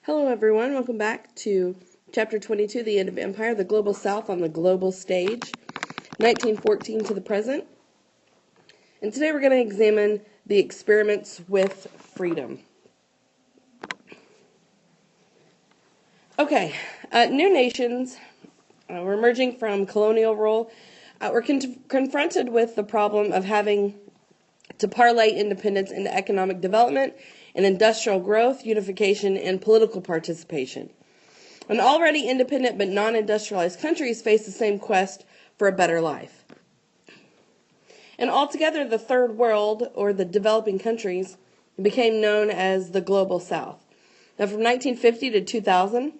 Hello everyone, welcome back to Chapter 22, The End of Empire, the Global South on the Global Stage, 1914 to the present. And today we're going to examine the experiments with freedom. Okay, new nations were emerging from colonial rule, were confronted with the problem of having to parlay independence into economic development and industrial growth, unification, and political participation. And already independent but non-industrialized countries face the same quest for a better life. And altogether, the Third World, or the developing countries, became known as the Global South. Now, from 1950 to 2000,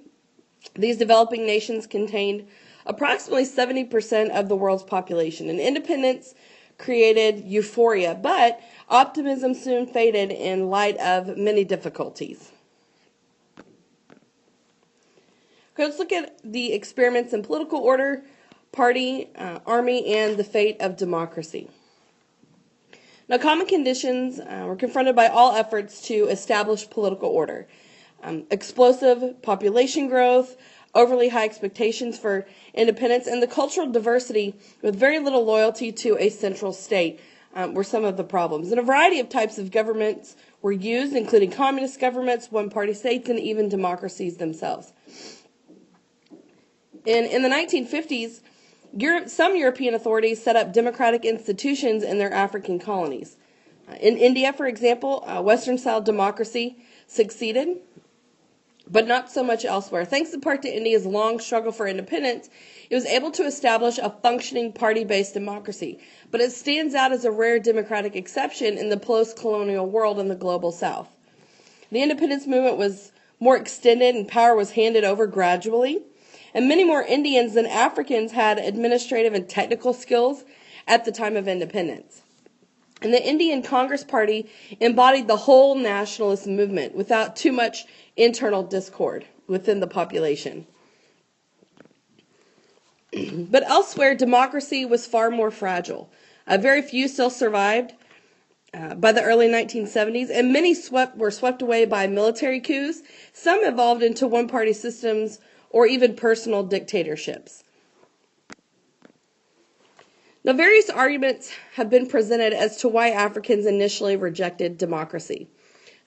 these developing nations contained approximately 70% of the world's population, and independence created euphoria, but optimism soon faded in light of many difficulties. Okay, let's look at the experiments in political order, party, army, and the fate of democracy. Now, common conditions were confronted by all efforts to establish political order. Explosive population growth, overly high expectations for independence, and the cultural diversity with very little loyalty to a central state were some of the problems. And a variety of types of governments were used, including communist governments, one-party states, and even democracies themselves. In the 1950s, some European authorities set up democratic institutions in their African colonies. In India, for example, Western-style democracy succeeded, but not so much elsewhere. Thanks in part to India's long struggle for independence, it was able to establish a functioning party-based democracy. But it stands out as a rare democratic exception in the post-colonial world in the global South. The independence movement was more extended and power was handed over gradually. And many more Indians than Africans had administrative and technical skills at the time of independence. And the Indian Congress Party embodied the whole nationalist movement without too much internal discord within the population. But elsewhere, democracy was far more fragile. Very few still survived by the early 1970s, and many were swept away by military coups. Some evolved into one-party systems or even personal dictatorships. Now, various arguments have been presented as to why Africans initially rejected democracy.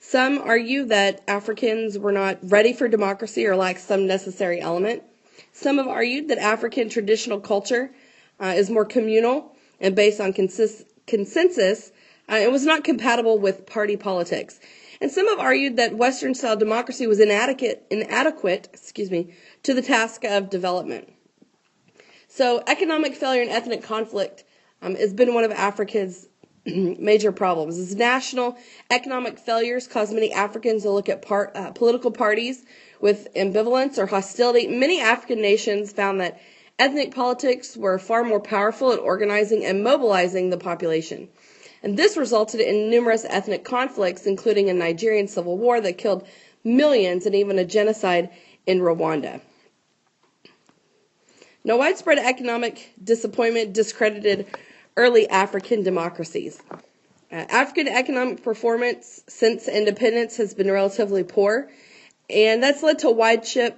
Some argue that Africans were not ready for democracy or lacked some necessary element. Some have argued that African traditional culture is more communal and based on consensus and was not compatible with party politics. And some have argued that Western-style democracy was inadequate to the task of development. So economic failure and ethnic conflict has been one of Africa's major problems. As national economic failures cause many Africans to look at political parties with ambivalence or hostility. Many African nations found that ethnic politics were far more powerful at organizing and mobilizing the population. And this resulted in numerous ethnic conflicts, including a Nigerian civil war that killed millions and even a genocide in Rwanda. Now, widespread economic disappointment discredited early African democracies. African economic performance since independence has been relatively poor, and that's led to widespread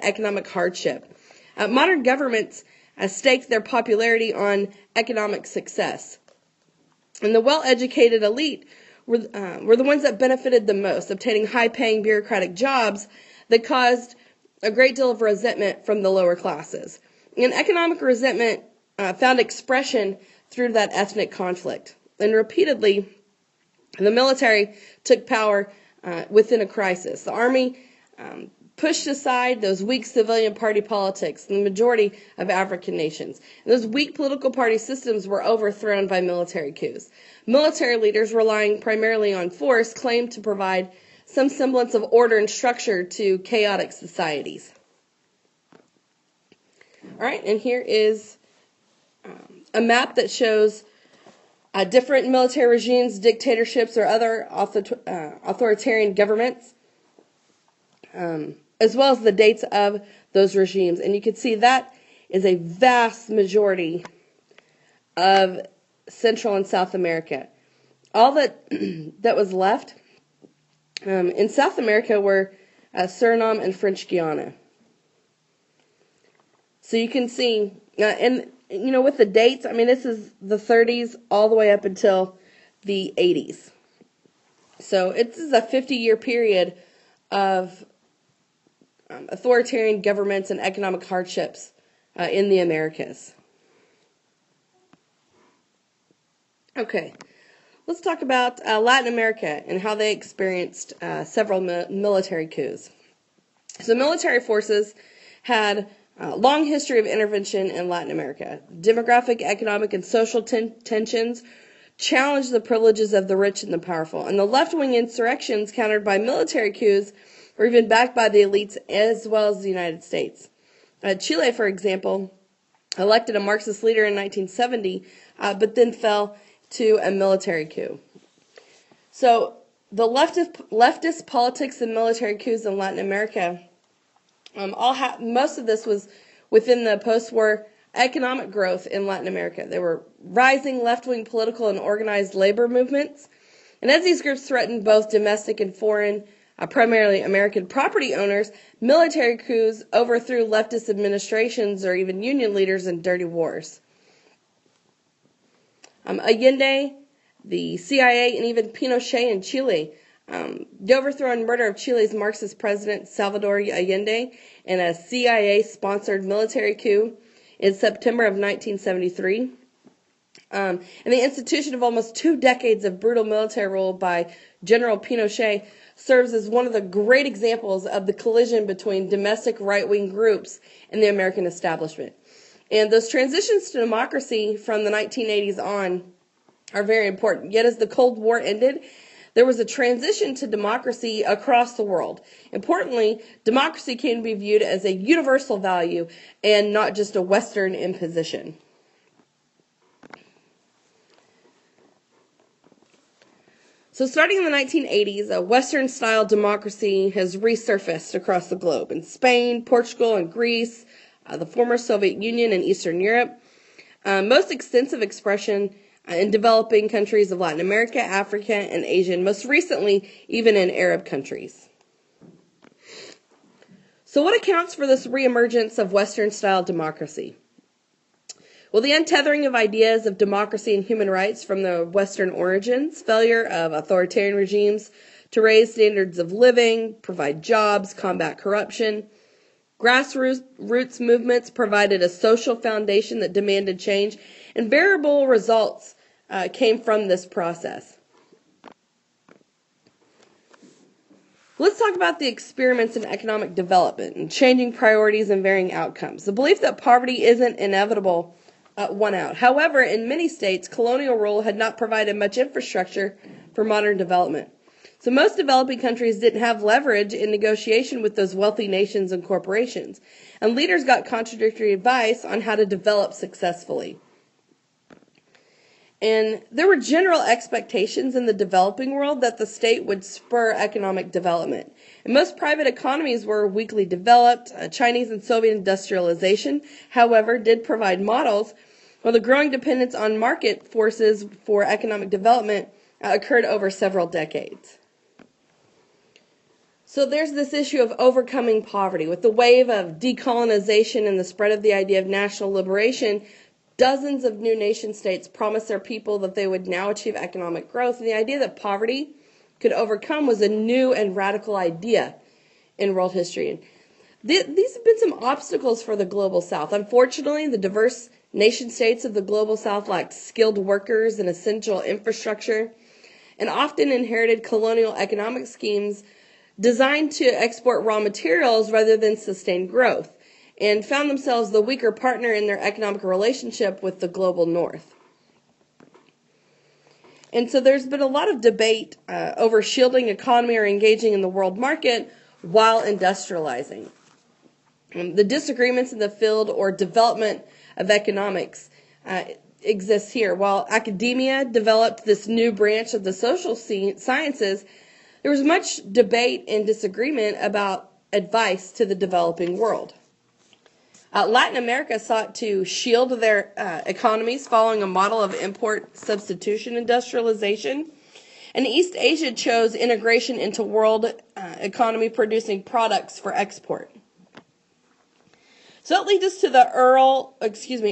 economic hardship. Modern governments staked their popularity on economic success. And the well-educated elite were the ones that benefited the most, obtaining high-paying bureaucratic jobs that caused a great deal of resentment from the lower classes. And economic resentment found expression through that ethnic conflict. And repeatedly, the military took power within a crisis. The army pushed aside those weak civilian party politics in the majority of African nations. And those weak political party systems were overthrown by military coups. Military leaders, relying primarily on force, claimed to provide some semblance of order and structure to chaotic societies. All right, and here is a map that shows different military regimes, dictatorships, or other authoritarian governments, as well as the dates of those regimes. And you can see that is a vast majority of Central and South America. All that was left In South America were Suriname and French Guiana. So you can see, and with the dates, this is the 30s all the way up until the 80s. So this is a 50-year period of authoritarian governments and economic hardships in the Americas. Okay, let's talk about Latin America and how they experienced several military coups. So military forces had a long history of intervention in Latin America. Demographic, economic, and social tensions challenged the privileges of the rich and the powerful. And the left-wing insurrections countered by military coups were even backed by the elites as well as the United States. Chile, for example, elected a Marxist leader in 1970, but then fell to a military coup. So the leftist politics and military coups in Latin America, most of this was within the post-war economic growth in Latin America. There were rising left-wing political and organized labor movements. And as these groups threatened both domestic and foreign, primarily American property owners, military coups overthrew leftist administrations or even union leaders in dirty wars. Allende, the CIA, and even Pinochet in Chile. The overthrow and murder of Chile's Marxist president Salvador Allende in a CIA-sponsored military coup in September of 1973. And the institution of almost 2 decades of brutal military rule by General Pinochet serves as one of the great examples of the collision between domestic right-wing groups and the American establishment. And those transitions to democracy from the 1980s on are very important. Yet as the Cold War ended, there was a transition to democracy across the world. Importantly, democracy came to be viewed as a universal value and not just a Western imposition. So starting in the 1980s, a Western-style democracy has resurfaced across the globe in Spain, Portugal, and Greece, the former Soviet Union, and Eastern Europe. Most extensive expression in developing countries of Latin America, Africa, and Asia, and most recently, even in Arab countries. So what accounts for this reemergence of Western-style democracy? Well, the untethering of ideas of democracy and human rights from the Western origins, failure of authoritarian regimes to raise standards of living, provide jobs, combat corruption. Grassroots movements provided a social foundation that demanded change, and variable results came from this process. Let's talk about the experiments in economic development and changing priorities and varying outcomes. The belief that poverty isn't inevitable won out. However, in many states, colonial rule had not provided much infrastructure for modern development. So most developing countries didn't have leverage in negotiation with those wealthy nations and corporations, and leaders got contradictory advice on how to develop successfully. And there were general expectations in the developing world that the state would spur economic development. And most private economies were weakly developed. Chinese and Soviet industrialization, however, did provide models, while the growing dependence on market forces for economic development occurred over several decades. So there's this issue of overcoming poverty. With the wave of decolonization and the spread of the idea of national liberation, dozens of new nation states promised their people that they would now achieve economic growth. And the idea that poverty could overcome was a new and radical idea in world history. And these have been some obstacles for the Global South. Unfortunately, the diverse nation states of the Global South lacked skilled workers and essential infrastructure, and often inherited colonial economic schemes designed to export raw materials rather than sustain growth, and found themselves the weaker partner in their economic relationship with the global north. And so there's been a lot of debate over shielding economy or engaging in the world market while industrializing. The disagreements in the field or development of economics exists here. While academia developed this new branch of the social sciences, there was much debate and disagreement about advice to the developing world. Latin America sought to shield their economies following a model of import substitution industrialization. And East Asia chose integration into world economy producing products for export. So that leads us to the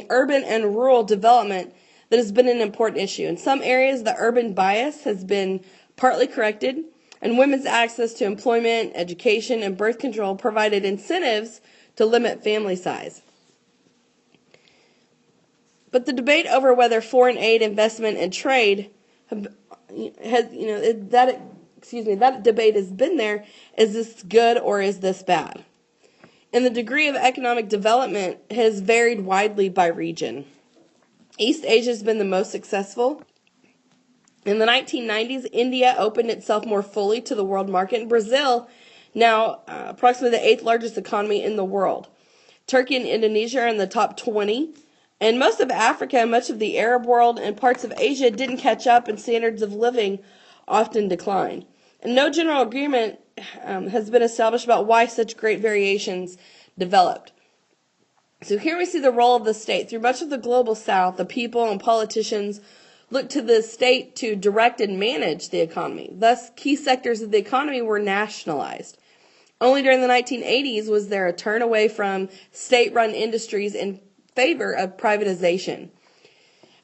urban and rural development that has been an important issue. In some areas, the urban bias has been partly corrected, and women's access to employment, education, and birth control provided incentives to limit family size. But the debate over whether foreign aid, investment, and trade that debate has been there. Is this good or is this bad? And the degree of economic development has varied widely by region. East Asia has been the most successful. In the 1990s, India opened itself more fully to the world market, and Brazil, now approximately the 8th largest economy in the world. Turkey and Indonesia are in the top 20. And most of Africa, much of the Arab world, and parts of Asia didn't catch up, and standards of living often declined. And no general agreement has been established about why such great variations developed. So here we see the role of the state. Through much of the global south, the people and politicians looked to the state to direct and manage the economy. Thus, key sectors of the economy were nationalized. Only during the 1980s was there a turn away from state-run industries in favor of privatization.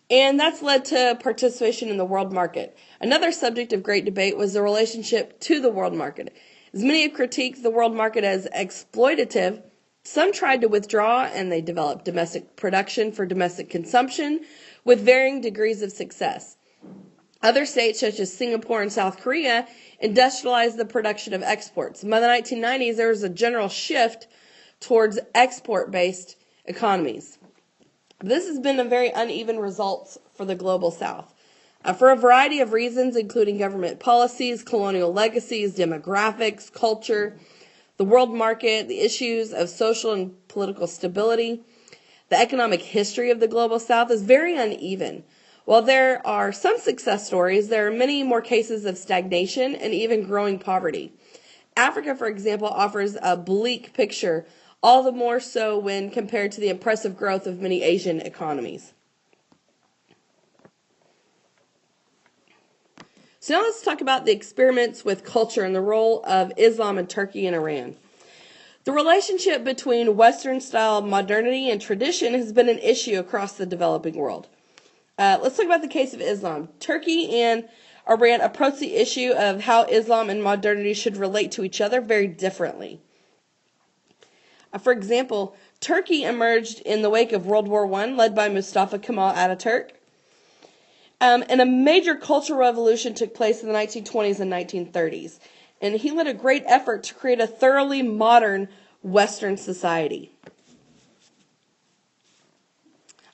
And that's led to participation in the world market. Another subject of great debate was the relationship to the world market. As many have critiqued the world market as exploitative, some tried to withdraw, and they developed domestic production for domestic consumption with varying degrees of success. Other states, such as Singapore and South Korea, industrialized the production of exports. By the 1990s, there was a general shift towards export-based economies. This has been a very uneven results for the global south. For a variety of reasons, including government policies, colonial legacies, demographics, culture, the world market, the issues of social and political stability, the economic history of the global south is very uneven. While there are some success stories, there are many more cases of stagnation and even growing poverty. Africa, for example, offers a bleak picture, all the more so when compared to the impressive growth of many Asian economies. So now let's talk about the experiments with culture and the role of Islam in Turkey and Iran. The relationship between Western-style modernity and tradition has been an issue across the developing world. Let's talk about the case of Islam. Turkey and Iran approach the issue of how Islam and modernity should relate to each other very differently. For example, Turkey emerged in the wake of World War I, led by Mustafa Kemal Ataturk. And a major cultural revolution took place in the 1920s and 1930s. And he led a great effort to create a thoroughly modern Western society.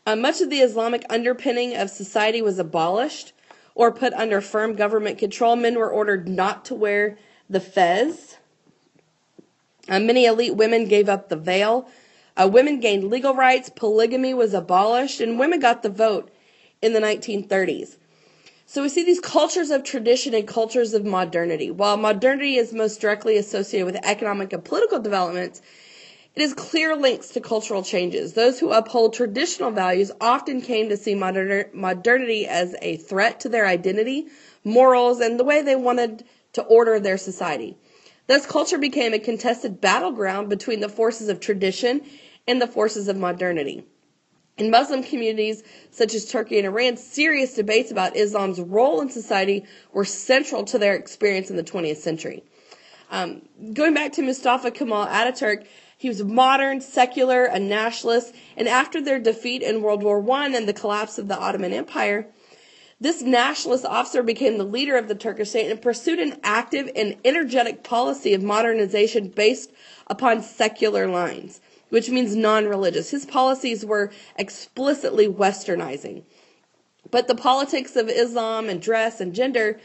Much of the Islamic underpinning of society was abolished or put under firm government control. Men were ordered not to wear the fez. Many elite women gave up the veil. Women gained legal rights. Polygamy was abolished, and women got the vote in the 1930s. So we see these cultures of tradition and cultures of modernity. While modernity is most directly associated with economic and political developments, it has clear links to cultural changes. Those who uphold traditional values often came to see modernity as a threat to their identity, morals, and the way they wanted to order their society. Thus, culture became a contested battleground between the forces of tradition and the forces of modernity. In Muslim communities such as Turkey and Iran, serious debates about Islam's role in society were central to their experience in the 20th century. Going back to Mustafa Kemal Ataturk, he was modern, secular, a nationalist, and after their defeat in World War I and the collapse of the Ottoman Empire, this nationalist officer became the leader of the Turkish state and pursued an active and energetic policy of modernization based upon secular lines, which means non-religious. His policies were explicitly westernizing. But the politics of Islam and dress and gender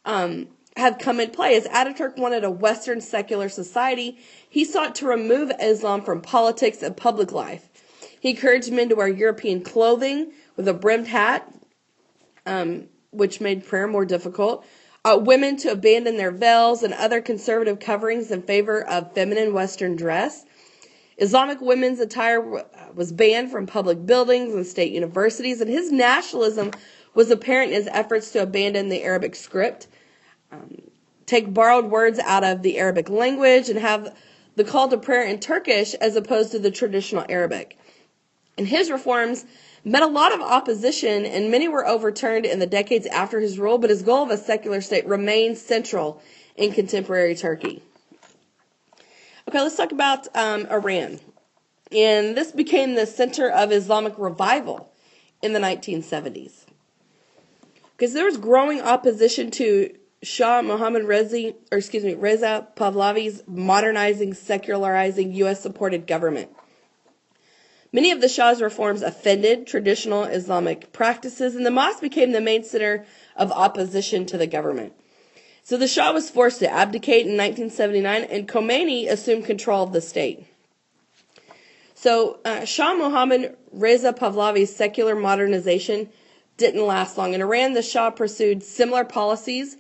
have come in play. As Ataturk wanted a Western secular society, he sought to remove Islam from politics and public life. He encouraged men to wear European clothing with a brimmed hat, which made prayer more difficult. Women to abandon their veils and other conservative coverings in favor of feminine Western dress. Islamic women's attire was banned from public buildings and state universities, and his nationalism was apparent in his efforts to abandon the Arabic script. take borrowed words out of the Arabic language and have the call to prayer in Turkish as opposed to the traditional Arabic. And his reforms met a lot of opposition, and many were overturned in the decades after his rule, but his goal of a secular state remains central in contemporary Turkey. Okay, let's talk about Iran. And this became the center of Islamic revival in the 1970s. Because there was growing opposition to Shah Mohammad Reza Pahlavi's modernizing, secularizing, U.S.-supported government. Many of the Shah's reforms offended traditional Islamic practices, and the mosque became the main center of opposition to the government. So the Shah was forced to abdicate in 1979, and Khomeini assumed control of the state. So Shah Mohammad Reza Pahlavi's secular modernization didn't last long. In Iran, the Shah pursued similar policies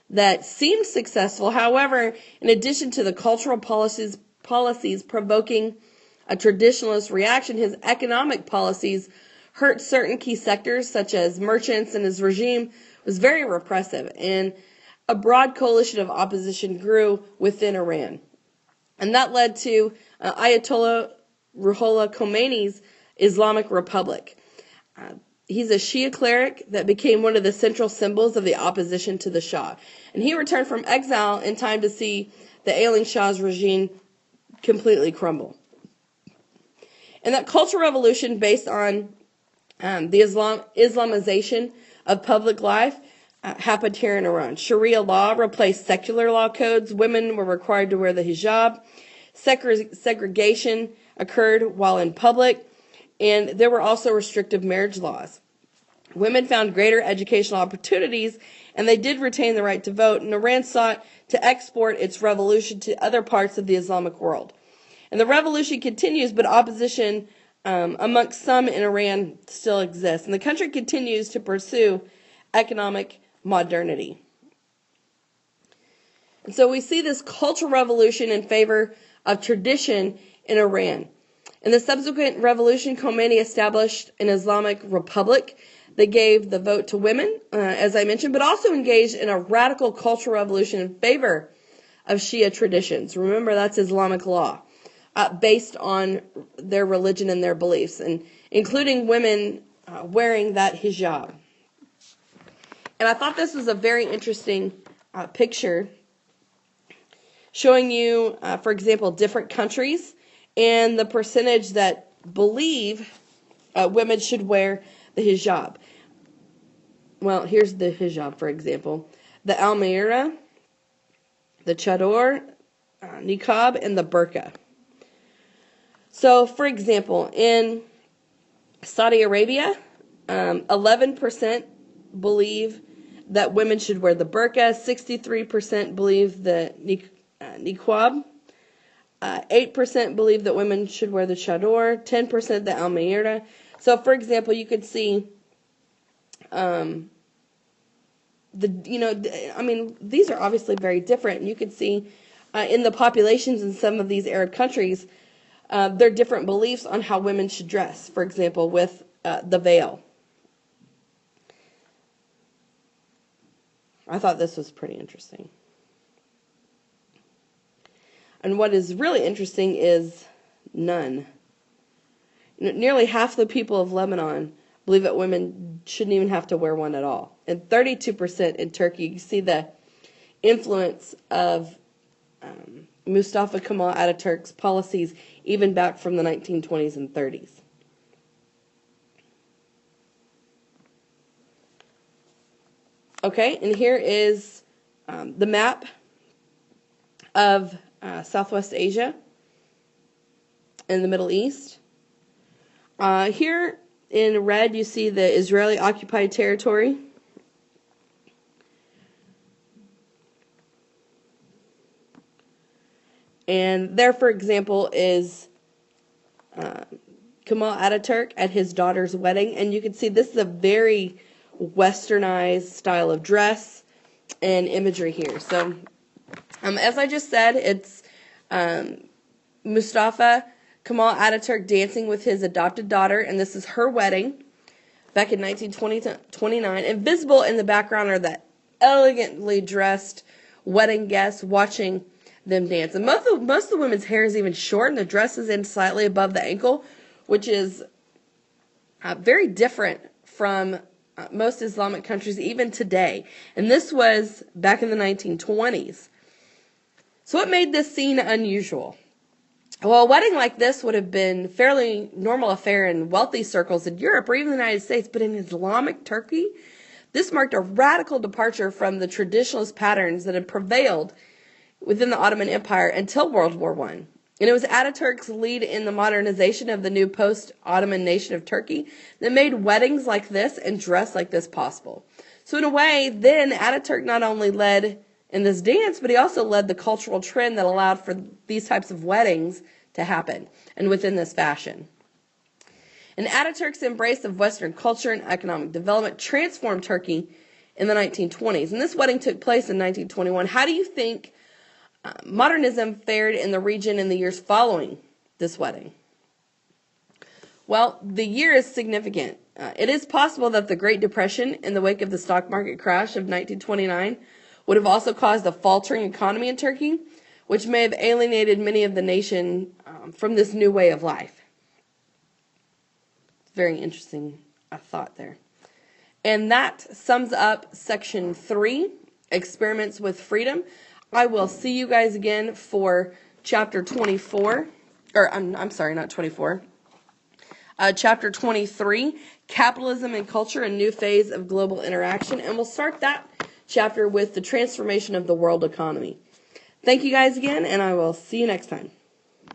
that seemed successful. However, in addition to the cultural policies provoking a traditionalist reaction, his economic policies hurt certain key sectors such as merchants, and his regime was very repressive, and a broad coalition of opposition grew within Iran. And that led to Ayatollah Ruhollah Khomeini's Islamic Republic. He's a Shia cleric that became one of the central symbols of the opposition to the Shah. And he returned from exile in time to see the ailing Shah's regime completely crumble. And that cultural revolution based on the Islamization of public life happened here in Iran. Sharia law replaced secular law codes. Women were required to wear the hijab. Segregation occurred while in public. And there were also restrictive marriage laws. Women found greater educational opportunities, and they did retain the right to vote. And Iran sought to export its revolution to other parts of the Islamic world. And the revolution continues, but opposition amongst some in Iran still exists. And the country continues to pursue economic modernity. And so we see this cultural revolution in favor of tradition in Iran. In the subsequent revolution, Khomeini established an Islamic republic that gave the vote to women, as I mentioned, but also engaged in a radical cultural revolution in favor of Shia traditions. Remember, that's Islamic law, based on their religion and their beliefs, and including women wearing that hijab. And I thought this was a very interesting picture showing you, for example, different countries and the percentage that believe women should wear the hijab. Well, here's the hijab, for example. The almirah, the chador, niqab, and the burqa. So, for example, in Saudi Arabia, 11% believe that women should wear the burqa, 63% believe the niqab, 8% believe that women should wear the chador, 10% the almirah. So, for example, you could see, these are obviously very different. And you could see in the populations in some of these Arab countries, there are different beliefs on how women should dress. For example, with the veil. I thought this was pretty interesting. And what is really interesting is none. Nearly half the people of Lebanon believe that women shouldn't even have to wear one at all. And 32% in Turkey. You see the influence of Mustafa Kemal Ataturk's policies even back from the 1920s and 30s. Okay, and here is the map of Southwest Asia and the Middle East. Here in red you see the Israeli occupied territory. And there, for example, is Kemal Ataturk at his daughter's wedding. And you can see this is a very westernized style of dress and imagery here. So, as I just said, it's Mustafa Kemal Ataturk dancing with his adopted daughter, and this is her wedding back in 1929. And visible in the background are the elegantly dressed wedding guests watching them dance. And most of the women's hair is even short, and the dress is in slightly above the ankle, which is very different from most Islamic countries even today. And this was back in the 1920s. So what made this scene unusual? Well, a wedding like this would have been a fairly normal affair in wealthy circles in Europe or even the United States, but in Islamic Turkey, this marked a radical departure from the traditionalist patterns that had prevailed within the Ottoman Empire until World War I. And it was Ataturk's lead in the modernization of the new post-Ottoman nation of Turkey that made weddings like this and dress like this possible. So in a way, then Ataturk not only led in this dance, but he also led the cultural trend that allowed for these types of weddings to happen, and within this fashion. And Ataturk's embrace of Western culture and economic development transformed Turkey in the 1920s. And this wedding took place in 1921. How do you think modernism fared in the region in the years following this wedding? Well, the year is significant. It is possible that the Great Depression in the wake of the stock market crash of 1929 would have also caused a faltering economy in Turkey, which may have alienated many of the nation from this new way of life. Very interesting thought there. And that sums up section 3, Experiments with Freedom. I will see you guys again for chapter 24, or I'm sorry, not 24. Chapter 23, Capitalism and Culture, a New Phase of Global Interaction. And we'll start that chapter with the transformation of the world economy. Thank you guys again, and I will see you next time.